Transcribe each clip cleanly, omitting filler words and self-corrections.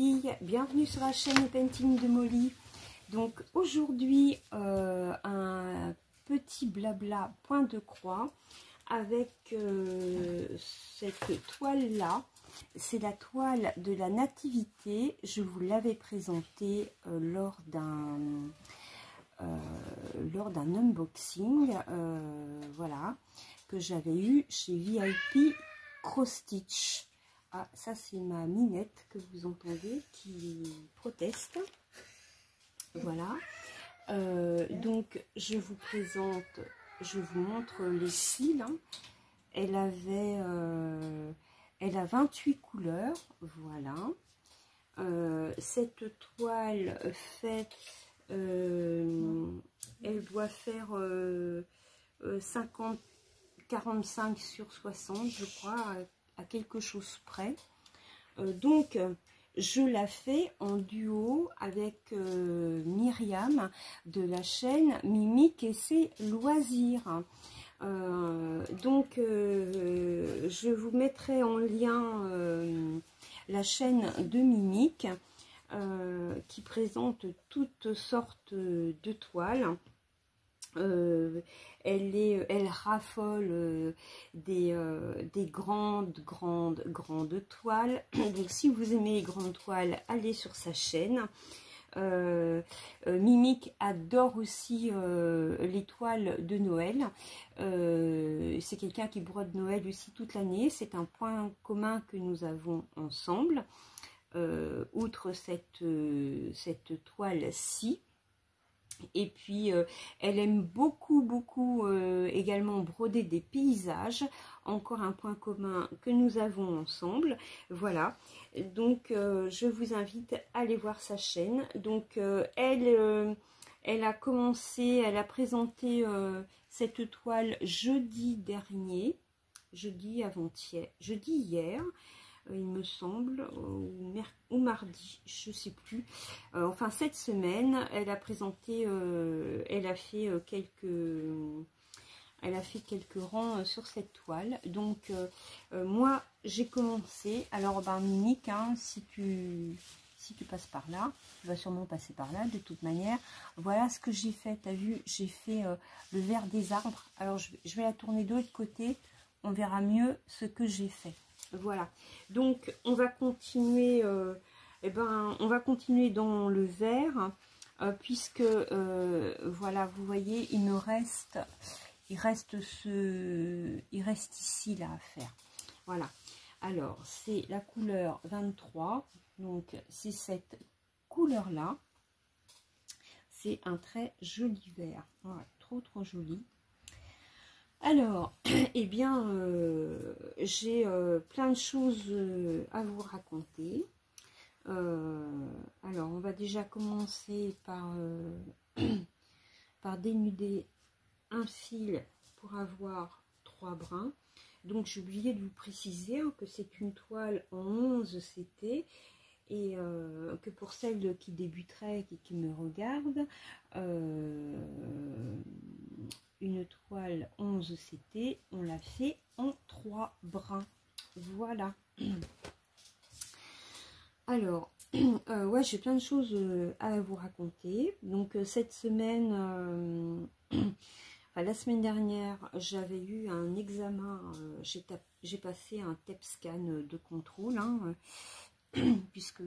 filles, bienvenue sur la chaîne Painting de Molly. Donc aujourd'hui un petit blabla point de croix avec cette toile là. C'est la toile de la nativité. Je vous l'avais présentée lors d'un unboxing, voilà, que j'avais eu chez VIP Cross Stitch. Ah, ça c'est ma minette que vous entendez qui proteste. Voilà. Donc je vous présente, je vous montre les cils. Elle a 28 couleurs. Voilà. Cette toile fait, elle doit faire 45 sur 60, je crois, à quelque chose près. Donc je la fais en duo avec Myriam de la chaîne Mimique et ses loisirs. Donc je vous mettrai en lien la chaîne de Mimique qui présente toutes sortes de toiles. Elle raffole des grandes toiles. Donc si vous aimez les grandes toiles, allez sur sa chaîne. Mimique adore aussi les toiles de Noël. C'est quelqu'un qui brode Noël aussi toute l'année. C'est un point commun que nous avons ensemble. Outre cette toile-ci. Et puis elle aime beaucoup également broder des paysages, encore un point commun que nous avons ensemble. Voilà, donc je vous invite à aller voir sa chaîne. Donc elle a commencé, elle a présenté cette toile jeudi dernier, jeudi avant-hier, jeudi hier, il me semble, ou mardi, je sais plus. Enfin cette semaine, elle a présenté, elle a fait quelques rangs sur cette toile. Donc moi j'ai commencé. Alors ben Mimique, hein, si tu passes par là, tu vas sûrement passer par là de toute manière. Voilà ce que j'ai fait. Tu as vu, j'ai fait le vert des arbres. Alors je vais la tourner de l'autre côté, on verra mieux ce que j'ai fait. Voilà, donc on va continuer, on va continuer dans le vert, puisque voilà, vous voyez, il reste ici là à faire. Voilà, alors c'est la couleur 23, donc c'est cette couleur là, c'est un très joli vert, voilà, trop joli. Alors, eh bien, j'ai plein de choses à vous raconter. Alors, on va déjà commencer par, par dénuder un fil pour avoir 3 brins. Donc, j'ai oublié de vous préciser hein, que c'est une toile en 11 CT et que pour celles qui débuteraient et qui me regardent, une toile 11 CT, on l'a fait en 3 brins. Voilà. Alors, ouais, j'ai plein de choses à vous raconter. Donc, cette semaine, enfin, la semaine dernière, j'avais eu un examen, j'ai passé un TEP scan de contrôle, hein, puisque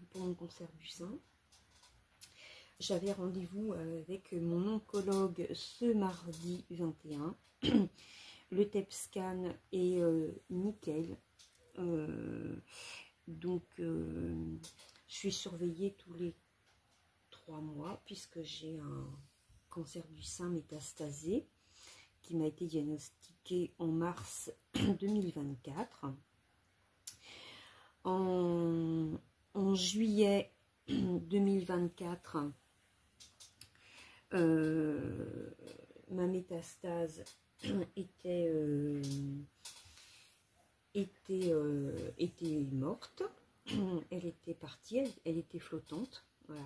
pour mon cancer du sein. J'avais rendez-vous avec mon oncologue ce mardi 21. Le TEP scan est nickel. Donc, je suis surveillée tous les 3 mois puisque j'ai un cancer du sein métastasé qui m'a été diagnostiqué en mars 2024. En juillet 2024, ma métastase était morte, elle était partie, elle était flottante, voilà.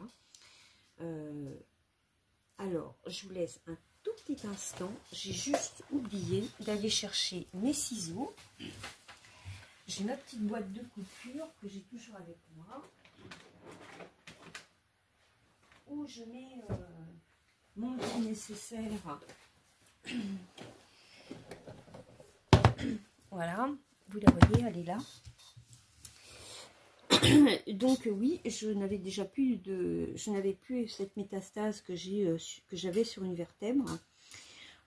Alors, je vous laisse un tout petit instant, j'ai juste oublié d'aller chercher mes ciseaux. J'ai ma petite boîte de coupure que j'ai toujours avec moi. où je mets mon petit nécessaire. Voilà, vous la voyez, elle est là. Donc oui, je n'avais plus cette métastase que j'avais sur une vertèbre.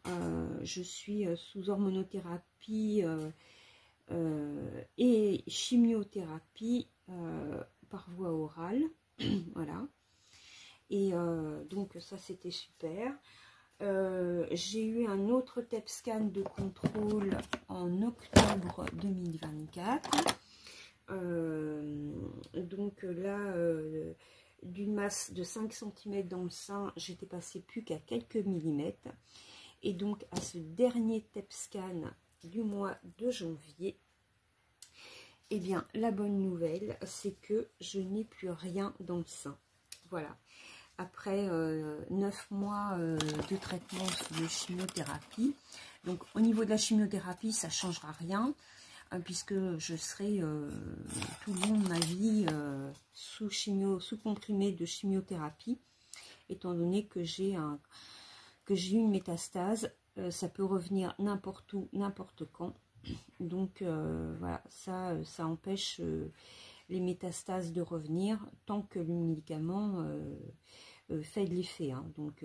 Je suis sous hormonothérapie et chimiothérapie par voie orale. Voilà. Et donc ça, c'était super. J'ai eu un autre TEP scan de contrôle en octobre 2024. Donc là, d'une masse de 5 cm dans le sein, j'étais passée plus qu'à quelques millimètres. Et donc à ce dernier TEP scan du mois de janvier, eh bien la bonne nouvelle, c'est que je n'ai plus rien dans le sein. Voilà. Après 9 mois de traitement de chimiothérapie. Donc au niveau de la chimiothérapie, ça ne changera rien, puisque je serai tout le long de ma vie sous comprimé de chimiothérapie, étant donné que j'ai une métastase. Ça peut revenir n'importe où, n'importe quand. Donc voilà, ça empêche les métastases de revenir tant que le médicament fait de l'effet. Hein. Donc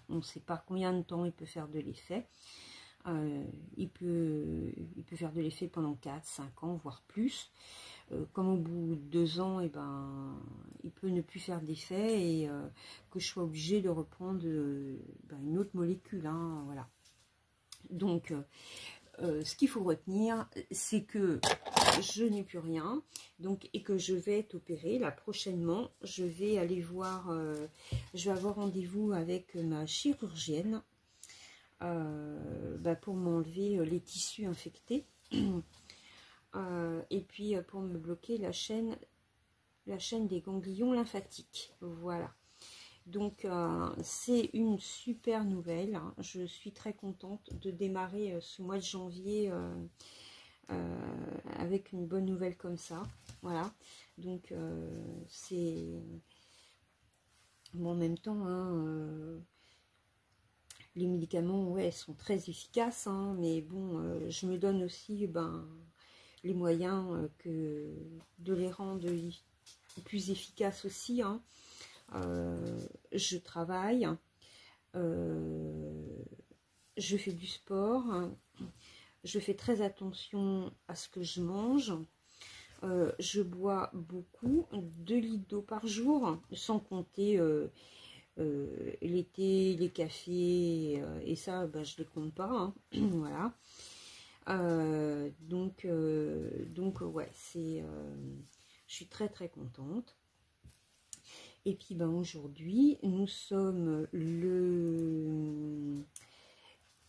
on ne sait pas combien de temps il peut faire de l'effet. Il peut faire de l'effet pendant 4, 5 ans, voire plus. Comme au bout de 2 ans, il peut ne plus faire d'effet et que je sois obligée de reprendre une autre molécule. Hein, voilà. Donc, ce qu'il faut retenir, c'est que je n'ai plus rien, donc, et que je vais être opérée. Là, prochainement, je vais aller voir, je vais avoir rendez-vous avec ma chirurgienne pour m'enlever les tissus infectés. Et puis pour me bloquer la chaîne des ganglions lymphatiques. Voilà. Donc c'est une super nouvelle. Hein. Je suis très contente de démarrer ce mois de janvier avec une bonne nouvelle comme ça. Voilà. Donc c'est bon, en même temps. Hein, les médicaments, ouais, sont très efficaces, hein, mais bon, je me donne aussi les moyens de les rendre plus efficaces aussi. Hein. Je travaille, je fais du sport, hein, je fais très attention à ce que je mange, je bois beaucoup, 2 litres d'eau par jour, sans compter l'été, les cafés, et ça, je les compte pas. Hein. Voilà. Donc ouais, je suis très très contente. Et puis aujourd'hui, nous sommes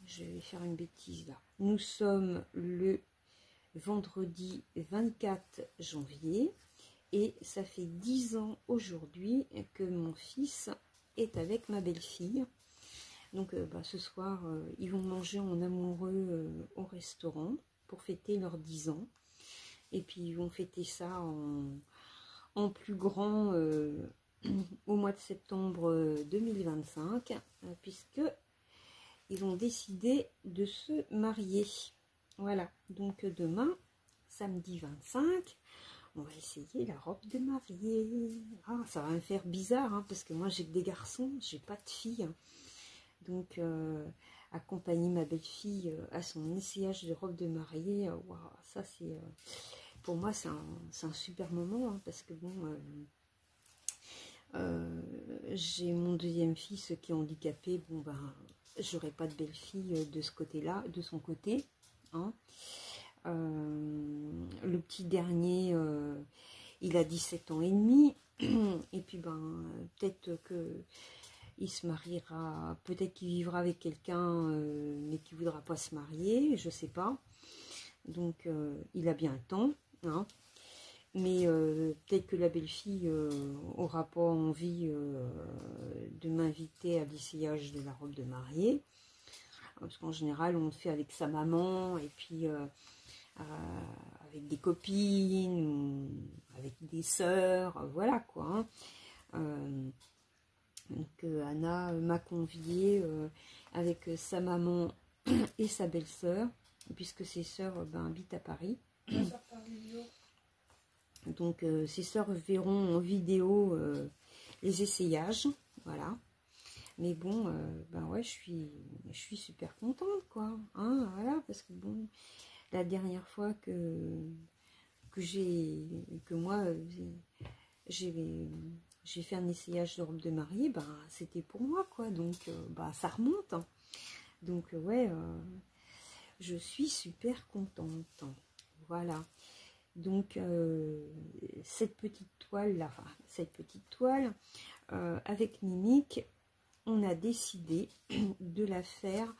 je vais faire une bêtise là. Nous sommes le vendredi 24 janvier et ça fait 10 ans aujourd'hui que mon fils est avec ma belle-fille. Donc ce soir, ils vont manger en amoureux au restaurant pour fêter leurs 10 ans. Et puis ils vont fêter ça en plus grand au mois de septembre 2025, puisque ils ont décidé de se marier. Voilà, donc demain, samedi 25, on va essayer la robe de mariée. Ah, ça va me faire bizarre, hein, parce que moi j'ai que des garçons, j'ai pas de filles. Hein. Donc, accompagner ma belle-fille à son essayage de robe de mariée, wow, ça c'est, pour moi c'est un super moment, hein, parce que bon, j'ai mon deuxième fils qui est handicapé, bon j'aurai pas de belle-fille de ce côté-là, de son côté. Hein. Le petit dernier, il a 17 ans et demi, et puis peut-être que il se mariera, peut-être qu'il vivra avec quelqu'un, mais qui ne voudra pas se marier, je sais pas. Donc, il a bien le temps. Hein. Mais peut-être que la belle-fille aura pas envie de m'inviter à l'essayage de la robe de mariée. Parce qu'en général, on le fait avec sa maman, et puis avec des copines, ou avec des sœurs, voilà quoi. Hein. Donc Anna m'a conviée avec sa maman et sa belle-sœur, puisque ses sœurs habitent à Paris. Donc ses sœurs verront en vidéo les essayages, voilà. Mais bon, ouais, je suis super contente, quoi. Hein, voilà, parce que bon, la dernière fois que moi j'ai fait un essayage de robe de mariée, c'était pour moi, quoi. Donc ça remonte, hein. Donc ouais, je suis super contente. Voilà. Donc cette petite toile là, avec Mimique, on a décidé de la faire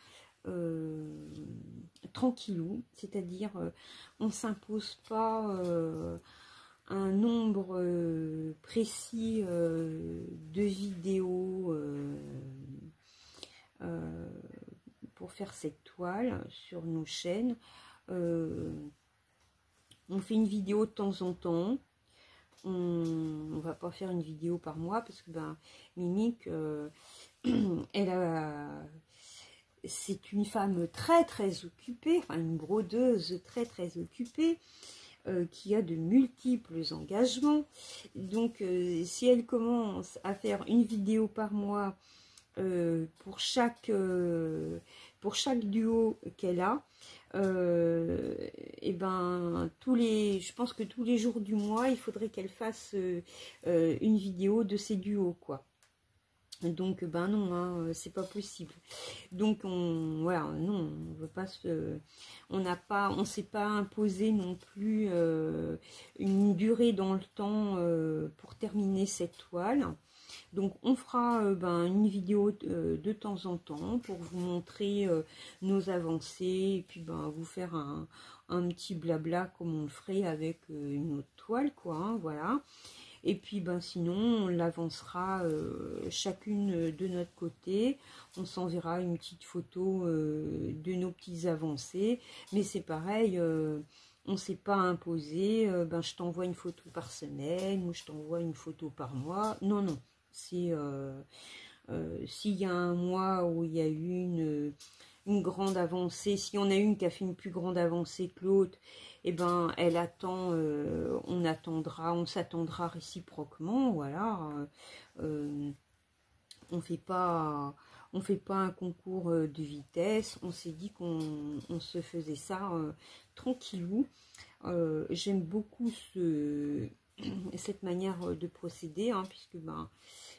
tranquillou, c'est-à-dire on s'impose pas un nombre précis de vidéos pour faire cette toile sur nos chaînes. On fait une vidéo de temps en temps. On va pas faire une vidéo par mois parce que Mimique, c'est une femme très très occupée, enfin une brodeuse très très occupée, qui a de multiples engagements. Donc si elle commence à faire une vidéo par mois pour chaque duo qu'elle a, et je pense que tous les jours du mois il faudrait qu'elle fasse une vidéo de ces duos, quoi. Donc non, hein, c'est pas possible. Donc voilà, non, on veut pas on s'est pas imposé non plus une durée dans le temps pour terminer cette toile. Donc on fera une vidéo de temps en temps pour vous montrer nos avancées et puis vous faire un petit blabla comme on le ferait avec une autre toile, quoi, hein, voilà. Et puis sinon on l'avancera chacune de notre côté. On s'enverra une petite photo de nos petites avancées. Mais c'est pareil, on ne s'est pas imposé, je t'envoie une photo par semaine ou je t'envoie une photo par mois. Non, non. C'est s'il y a un mois où il y a eu une grande avancée, si on a une qui a fait une plus grande avancée que l'autre, elle attend, on s'attendra réciproquement, voilà. On fait pas un concours de vitesse. On s'est dit qu'on se faisait ça tranquillou. J'aime beaucoup cette manière de procéder, hein, puisque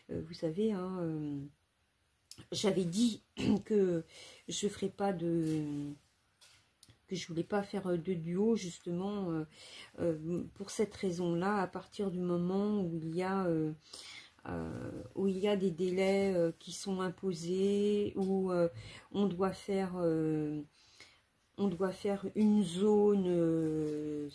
vous savez, hein, j'avais dit que je ferais pas que je voulais pas faire de duo, justement pour cette raison là. À partir du moment où il y a des délais qui sont imposés, où on doit faire une zone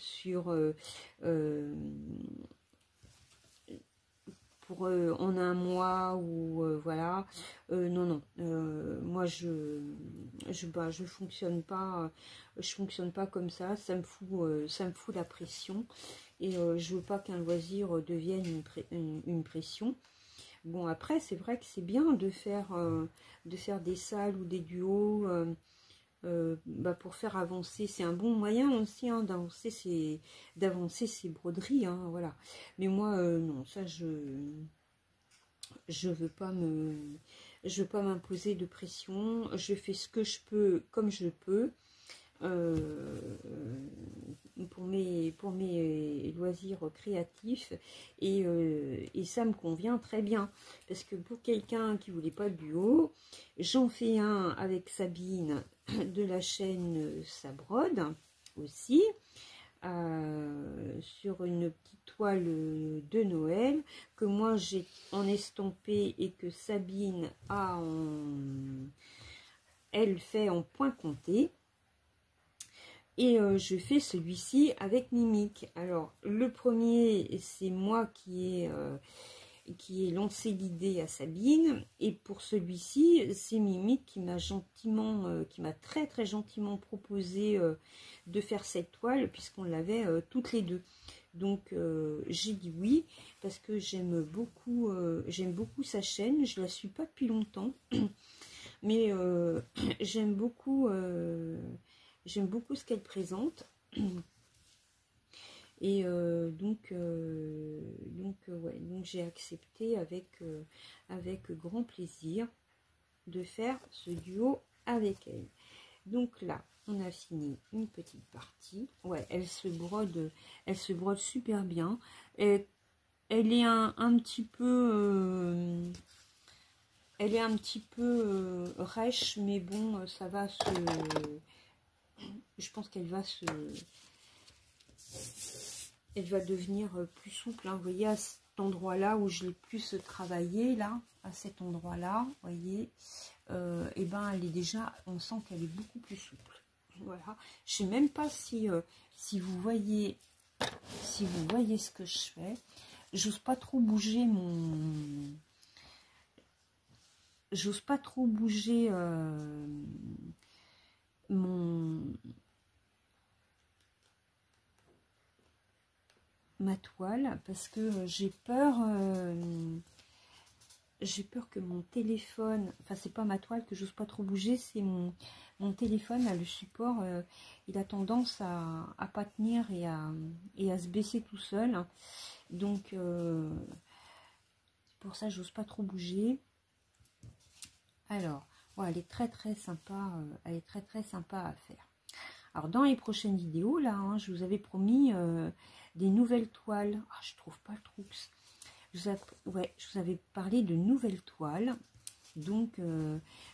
en un mois, ou voilà. Non, non, moi je fonctionne pas, comme ça. Ça me fout la pression, et je veux pas qu'un loisir devienne une pression. Bon, après c'est vrai que c'est bien de faire des salles ou des duos pour faire avancer. C'est un bon moyen aussi, hein, d'avancer ces broderies, hein, voilà. Mais moi non, ça je veux pas m'imposer de pression. Je fais ce que je peux comme je peux pour mes loisirs créatifs, et ça me convient très bien, parce que pour quelqu'un qui voulait pas de duo, j'en fais un avec Sabine de la chaîne Ça Brode aussi, sur une petite toile de Noël que moi j'ai en estampé et que Sabine elle fait en point compté. Et je fais celui-ci avec Mimique. Alors le premier, c'est moi qui ai lancé l'idée à Sabine, et pour celui-ci c'est Mimique qui m'a très très gentiment proposé de faire cette toile, puisqu'on l'avait toutes les deux. Donc j'ai dit oui parce que j'aime beaucoup sa chaîne. Je la suis pas depuis longtemps, mais j'aime beaucoup ce qu'elle présente. Et ouais, donc j'ai accepté avec grand plaisir de faire ce duo avec elle. Donc là, on a fini une petite partie. Ouais, elle se brode super bien. Et elle est un petit peu rêche, mais bon, ça va se... Je pense qu'elle va se... Elle va devenir plus souple, hein. Vous voyez, à cet endroit-là où je l'ai plus travaillé, là, à cet endroit-là, vous voyez, et ben elle est déjà, on sent qu'elle est beaucoup plus souple. Voilà. Je sais même pas si vous voyez ce que je fais. J'ose pas trop bouger ma toile parce que j'ai peur que mon téléphone, enfin c'est pas ma toile que j'ose pas trop bouger, c'est mon téléphone, là, le support, il a tendance à pas tenir et à se baisser tout seul. Donc pour ça j'ose pas trop bouger. Alors ouais, elle est très sympa, elle est très sympa à faire. Alors dans les prochaines vidéos là, hein, je vous avais promis des nouvelles toiles. Ah, je trouve pas le trou. Je vous avais parlé de nouvelles toiles. Donc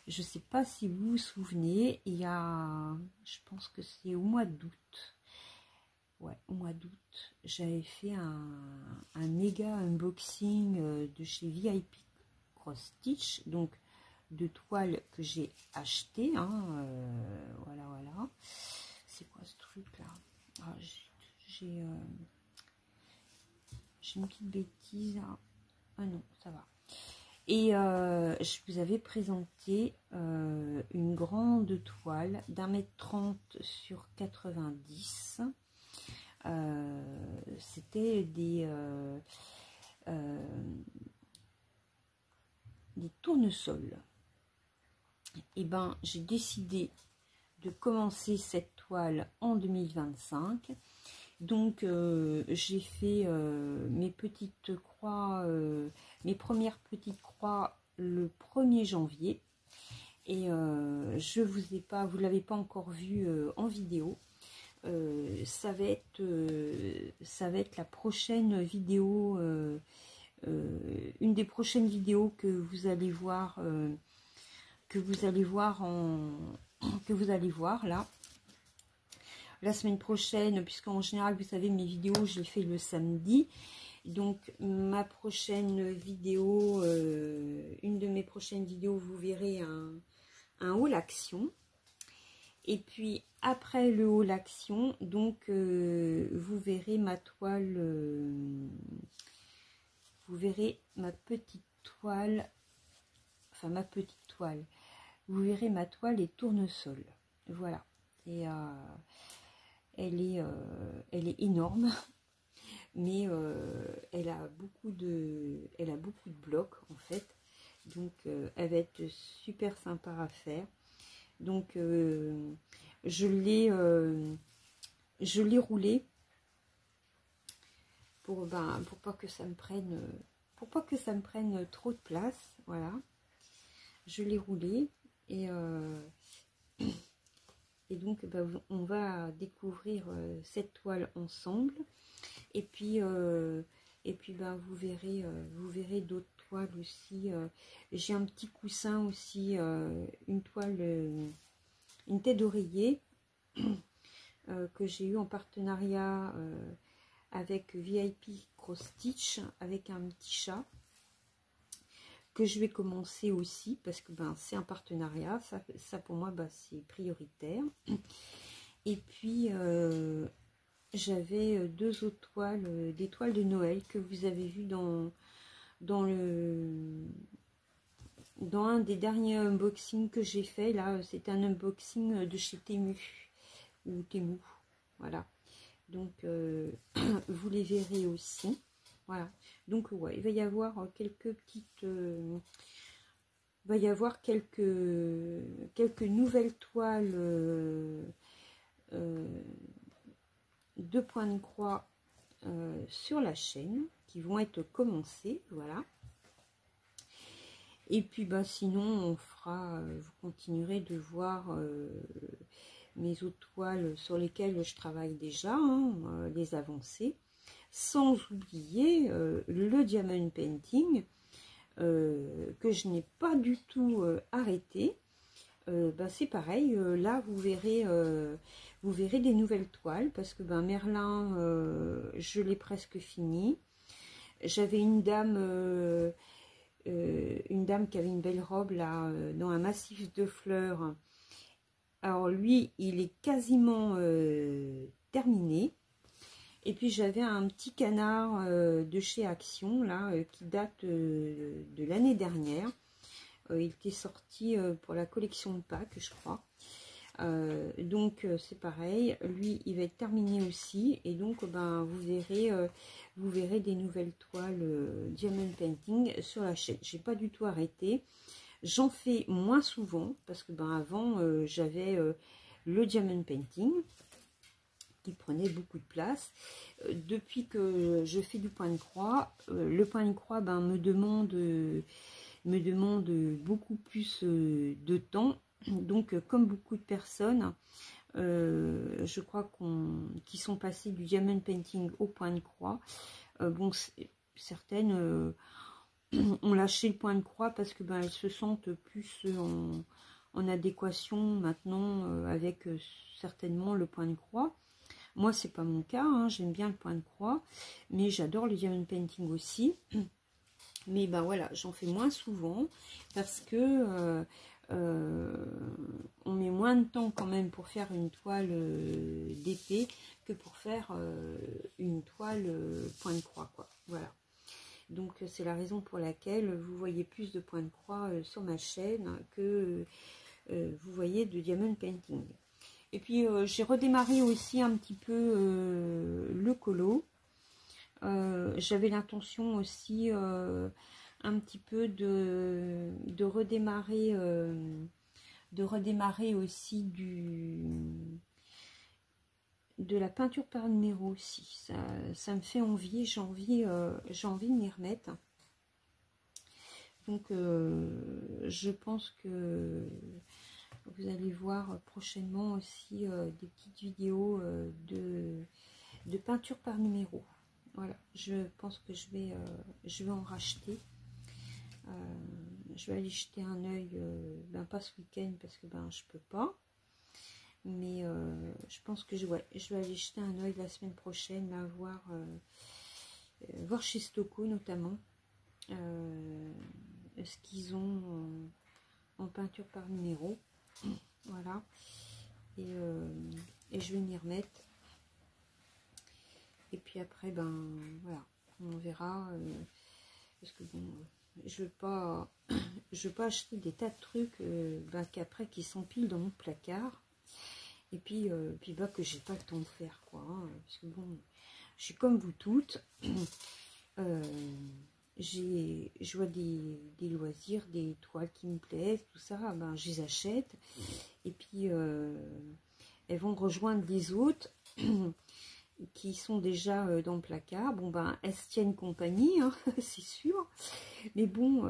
je sais pas si vous vous souvenez, il y a, je pense que c'est au mois d'août. Ouais, au mois d'août, j'avais fait un méga unboxing de chez VIP Cross Stitch, donc de toiles que j'ai acheté, hein, voilà. C'est quoi ce truc là? Ah, j'ai une petite bêtise. Ah non, ça va. Et je vous avais présenté une grande toile d'1,30 m sur 90. C'était des tournesols. Et ben j'ai décidé de commencer cette toile en 2025. Donc j'ai fait mes petites croix, mes premières petites croix le 1er janvier. Et vous l'avez pas encore vu en vidéo. Ça va être la prochaine vidéo, une des prochaines vidéos que vous allez voir, là la semaine prochaine, puisqu'en général vous savez mes vidéos je les fais le samedi. Donc ma prochaine vidéo, une de mes prochaines vidéos, vous verrez un haul action. Et puis après le haul action, donc vous verrez ma toile, vous verrez ma petite toile, enfin ma petite toile, vous verrez ma toile et tournesol. Voilà. Et elle est énorme, mais elle a beaucoup de blocs en fait. Donc elle va être super sympa à faire. Donc je l'ai roulé pour pas que ça me prenne trop de place. Voilà, je l'ai roulé et donc on va découvrir cette toile ensemble. Et puis vous verrez d'autres toiles aussi. J'ai un petit coussin aussi, une toile, une tête d'oreiller que j'ai eu en partenariat avec VIP Cross Stitch, avec un petit chat que je vais commencer aussi parce que c'est un partenariat, ça pour moi c'est prioritaire. Et puis j'avais deux autres toiles, des toiles de Noël que vous avez vu dans un des derniers unboxings que j'ai fait. Là, c'est un unboxing de chez Temu ou Temu, voilà. Donc vous les verrez aussi. Voilà. Donc, ouais, il va y avoir quelques petites... il va y avoir quelques nouvelles toiles de points de croix sur la chaîne qui vont être commencées. Voilà. Et puis, bah, sinon, on fera... vous continuerez de voir... mes autres toiles sur lesquelles je travaille déjà, hein, les avancées, sans oublier le diamond painting que je n'ai pas du tout arrêté. Bah, c'est pareil, là vous verrez des nouvelles toiles parce que ben, Merlin, je l'ai presque fini. J'avais une dame qui avait une belle robe là dans un massif de fleurs. Alors lui, il est quasiment terminé. Et puis j'avais un petit canard de chez Action, là, qui date de l'année dernière. Il était sorti pour la collection de Pâques, je crois. Donc c'est pareil, lui, il va être terminé aussi. Et donc, ben, vous verrez des nouvelles toiles Diamond Painting sur la chaîne. J'ai pas du tout arrêté. J'en fais moins souvent parce que ben, avant j'avais le diamond painting qui prenait beaucoup de place. Depuis que je fais du point de croix, le point de croix ben, me demande beaucoup plus de temps. Donc comme beaucoup de personnes, je crois qui sont passées du diamond painting au point de croix, bon, certaines ont lâché le point de croix parce que ben, elles se sentent plus en adéquation maintenant avec certainement le point de croix. Moi, c'est pas mon cas, hein, j'aime bien le point de croix, mais j'adore le diamond painting aussi. Mais ben voilà, j'en fais moins souvent parce que on met moins de temps quand même pour faire une toile d'épée que pour faire une toile point de croix, quoi. Voilà. Donc c'est la raison pour laquelle vous voyez plus de points de croix sur ma chaîne que vous voyez de diamond painting. Et puis j'ai redémarré aussi un petit peu le colo. J'avais l'intention aussi un petit peu de redémarrer aussi de la peinture par numéro aussi. Ça me fait envie, j'ai envie de m'y remettre. Donc je pense que vous allez voir prochainement aussi des petites vidéos de peinture par numéro. Voilà, je pense que je vais en racheter. Je vais aller jeter un œil, ben pas ce week-end parce que ben je peux pas. Mais je pense que je vais aller jeter un œil la semaine prochaine, là, voir chez Stocco notamment ce qu'ils ont en peinture par numéro. Voilà. Et je vais m'y remettre. Et puis après, ben voilà, on verra. Parce que bon, je veux pas acheter des tas de trucs ben, qu'après qui s'empilent dans mon placard. Et puis bah, que j'ai pas le temps de faire, quoi. Hein, parce que bon, je suis comme vous toutes. Je vois des loisirs, des toiles qui me plaisent, tout ça, ben, je les achète. Et puis, elles vont rejoindre les autres qui sont déjà dans le placard. Bon, ben, elles se tiennent compagnie, hein, c'est sûr. Mais bon,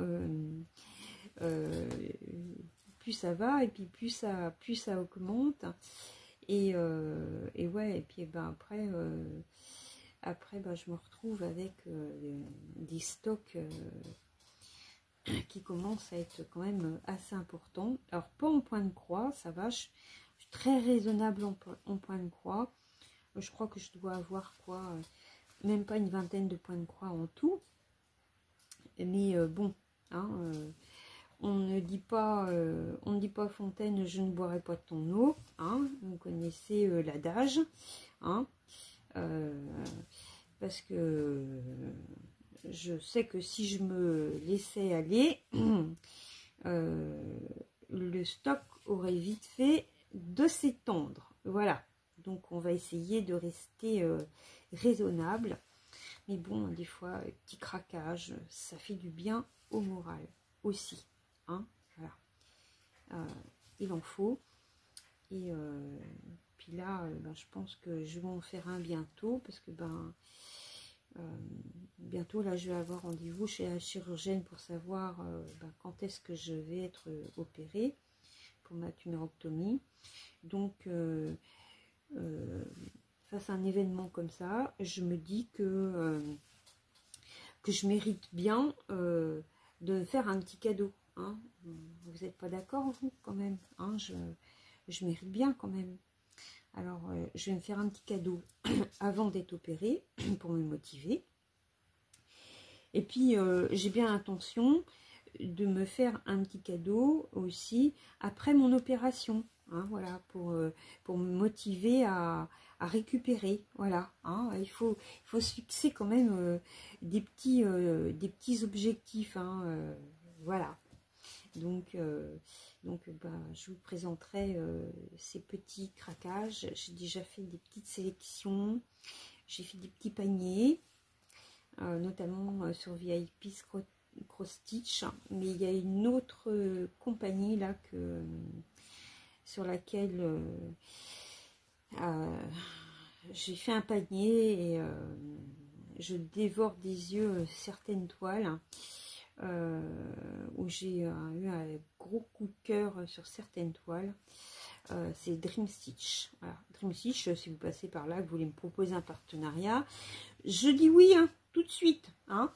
plus ça va, et puis plus ça augmente. Et ouais, et puis ben, après ben, je me retrouve avec des stocks qui commencent à être quand même assez importants. Alors pas en point de croix, ça va, je suis très raisonnable en point de croix. Je crois que je dois avoir quoi, même pas une vingtaine de points de croix en tout. Mais bon, hein, on ne dit pas Fontaine, je ne boirai pas de ton eau, hein, vous connaissez l'adage, hein, parce que je sais que si je me laissais aller, le stock aurait vite fait de s'étendre. Voilà, donc on va essayer de rester raisonnable. Mais bon, des fois, petit craquage, ça fait du bien au moral aussi. Hein, voilà. Il en faut. Et puis là, ben, je pense que je vais en faire un bientôt, parce que bientôt, là, je vais avoir rendez-vous chez la chirurgienne pour savoir quand est-ce que je vais être opérée pour ma tumérectomie. Donc, face à un événement comme ça, je me dis que je mérite bien de faire un petit cadeau. Hein. Vous n'êtes pas d'accord, vous, quand même, hein, je mérite bien, quand même. Alors, je vais me faire un petit cadeau avant d'être opérée, pour me motiver. Et puis, j'ai bien l'intention de me faire un petit cadeau aussi après mon opération. Hein, voilà, pour me motiver à récupérer. Voilà, hein, il faut se fixer quand même des petits objectifs. Hein, voilà. Donc, je vous présenterai ces petits craquages. J'ai déjà fait des petites sélections. J'ai fait des petits paniers, notamment sur VIP Cross Stitch. Mais il y a une autre compagnie là sur laquelle j'ai fait un panier et je dévore des yeux certaines toiles. Où j'ai eu un gros coup de cœur sur certaines toiles. C'est Dream Stitch. Voilà. Dream Stitch, si vous passez par là, que vous voulez me proposer un partenariat, je dis oui, hein, tout de suite. Hein.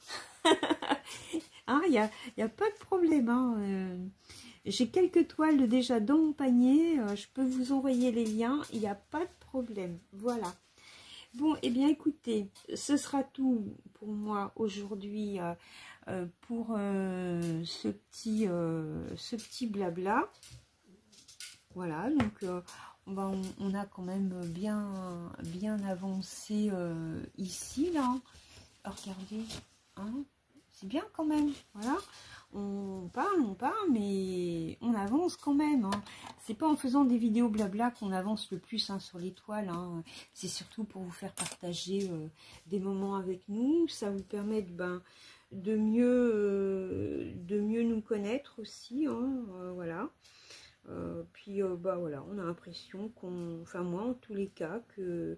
Hein, y a pas de problème. Hein. J'ai quelques toiles déjà dans mon panier. Je peux vous envoyer les liens. Il n'y a pas de problème. Voilà. Bon, et bien écoutez, ce sera tout pour moi aujourd'hui pour ce petit blabla. Voilà, donc on a quand même bien avancé ici, là. Alors, regardez, hein, c'est bien quand même, voilà. On parle, mais on avance quand même. Hein. C'est pas en faisant des vidéos blabla qu'on avance le plus hein, sur les toiles. Hein. C'est surtout pour vous faire partager des moments avec nous. Ça vous permet de mieux nous connaître aussi. Hein, voilà. Puis voilà, on a l'impression enfin moi en tous les cas que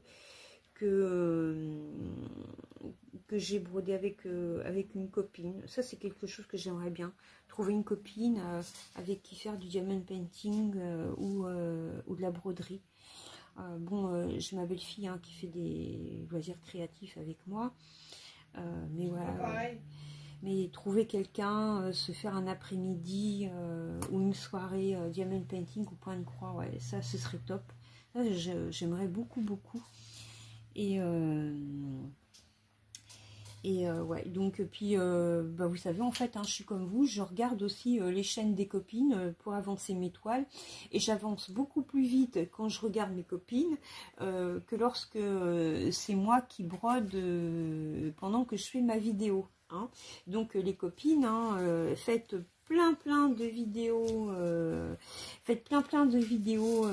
j'ai brodé avec une copine. Ça, c'est quelque chose que j'aimerais bien. Trouver une copine avec qui faire du diamond painting ou de la broderie. J'ai ma belle-fille hein, qui fait des loisirs créatifs avec moi. Mais voilà. Mais trouver quelqu'un, se faire un après-midi ou une soirée diamond painting ou point de croix, ouais, ça, ce serait top. J'aimerais beaucoup. Ouais, donc puis vous savez en fait hein, je suis comme vous, je regarde aussi les chaînes des copines pour avancer mes toiles et j'avance beaucoup plus vite quand je regarde mes copines que lorsque c'est moi qui brode pendant que je fais ma vidéo hein. Donc les copines hein, faites plein de vidéos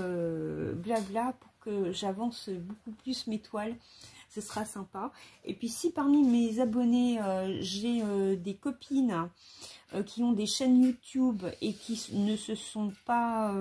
blabla pour que j'avance beaucoup plus mes toiles. Ce sera sympa. Et puis si parmi mes abonnés, j'ai des copines qui ont des chaînes YouTube et qui ne se sont pas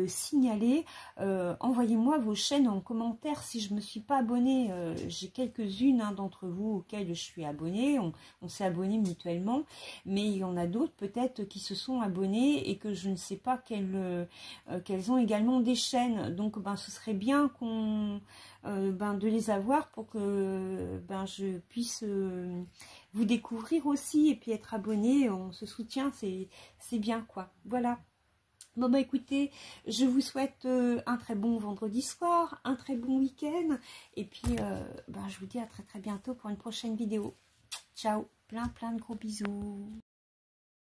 signalées, envoyez-moi vos chaînes en commentaire si je ne me suis pas abonnée. J'ai quelques-unes hein, d'entre vous auxquelles je suis abonnée. On s'est abonnés mutuellement. Mais il y en a d'autres peut-être qui se sont abonnées et que je ne sais pas qu'elles ont également des chaînes. Donc ce serait bien de les avoir pour que je puisse vous découvrir aussi et puis être abonné, on se soutient, c'est bien quoi. Voilà. Bon écoutez, je vous souhaite un très bon vendredi soir, un très bon week-end et puis je vous dis à très bientôt pour une prochaine vidéo. Ciao, plein de gros bisous.